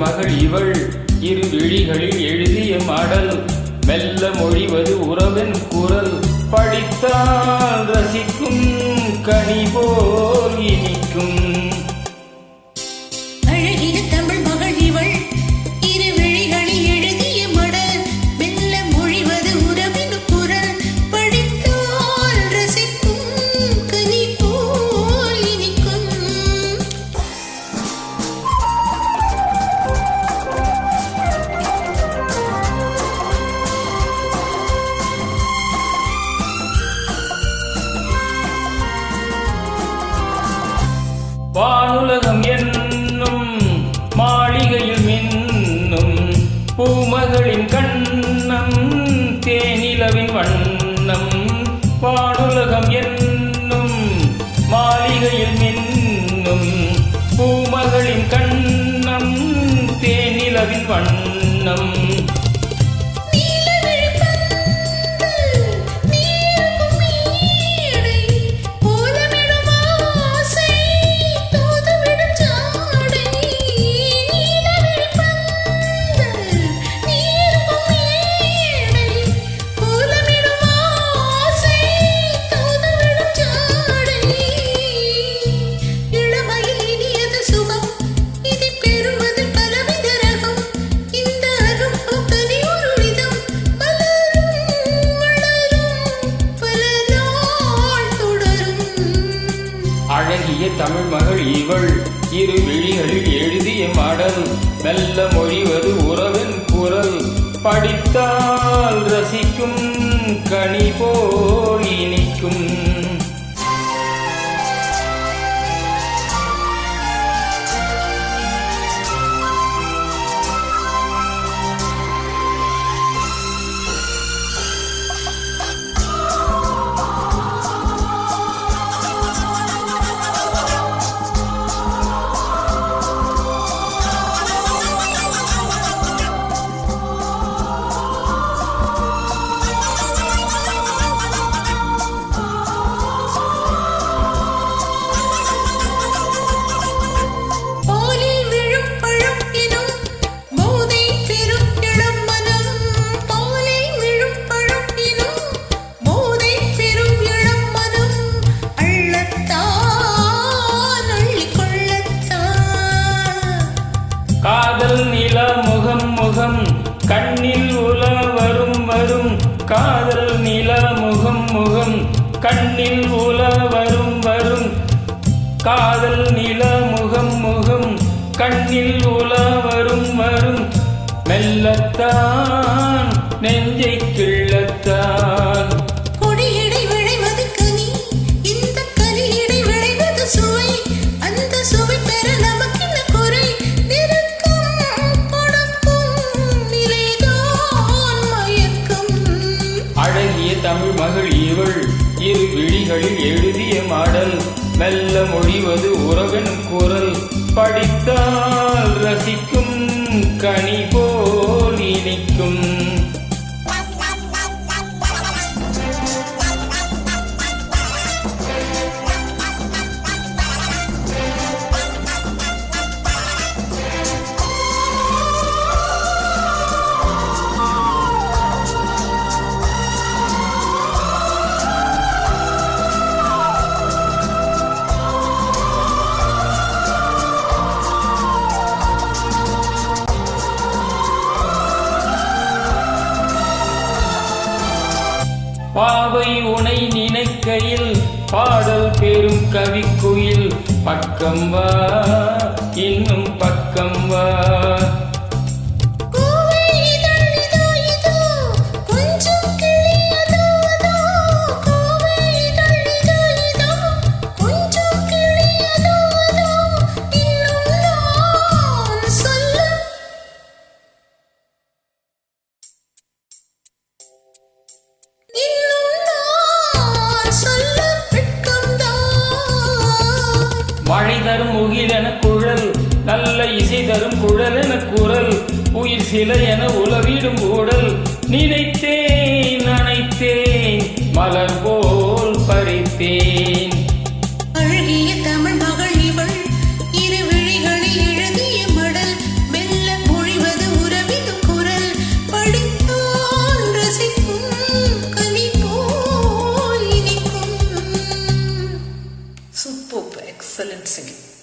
மகள் இவள் இரு விழிகளில் எழுதிய மடல் மெல்ல மொழிவது உறவன் குரல் படித்தால் ரசிக்கும் கனி போல் இனிக்கும். அழகிய தமிழ் மகள் இவள் இரு விழிகளில் எழுதிய மடல் மெல்ல மொழிவது உறவின் குரல் படித்தால் ரசிக்கும் கனி போல் இனிக்கும். வானுலகம் என்னும் மாளிகையில் மின்னும் பூமகளின் கண்ணம் தேனிலவின் வண்ணம். வானுலகம் என்னும் மாளிகையில் மின்னும் பூமகளின் கண்ணம் தேனிலவின் வண்ணம். அழகிய தமிழ் மகள் இவள் இரு விழிகளில் எழுதிய மடல் மெல்ல மொழிவது உறவின் குரல் படித்தால் ரசிக்கும் கனி போல் இனிக்கும். காதல் நிலா முகம் முகம் கண்ணில் உலா வரும் வரும். காதல் நிலா முகம் முகம் கண்ணில் உலா வரும் வரும். காதல் நிலா முகம் முகம் கண்ணில் உலா வரும் வரும். மெல்லத்தான் நெஞ்சை கிள்ளத்தான் கொடியடை விளைவது கனி இந்த கனியடை விளைவது சுவை அந்த சுவை பெற நமக்கின்ன குறை நெருக்கம் கொடுக்கும் நிலைதான் மயக்கம். அழகிய தமிழ் மகள் இவள் இரு விழிகளில் எழுதிய மடல் மெல்ல மொழிவது உறவின் குரல் படித்தால் ரசிக்கும் கனி போல் இனிக்கும். பாவை உனை நினைக்கையில் பாடல் பெரும் கவிக்குயில் பக்கம் வா இன்னும் பக்கம் வா. மழை தரும் முகிலென குழல் நல்ல இசை தரும் குழலென குரல் உயிர் சிலை என உலவிடும் ஊடல் நினைத்தேன் நனைத்தேன் மலர் போல் பறித்தேன். அழகிய தமிழ் மகள் இவள் இரு விழிகளில் எழுதிய மடல் மெல்ல excellent singing.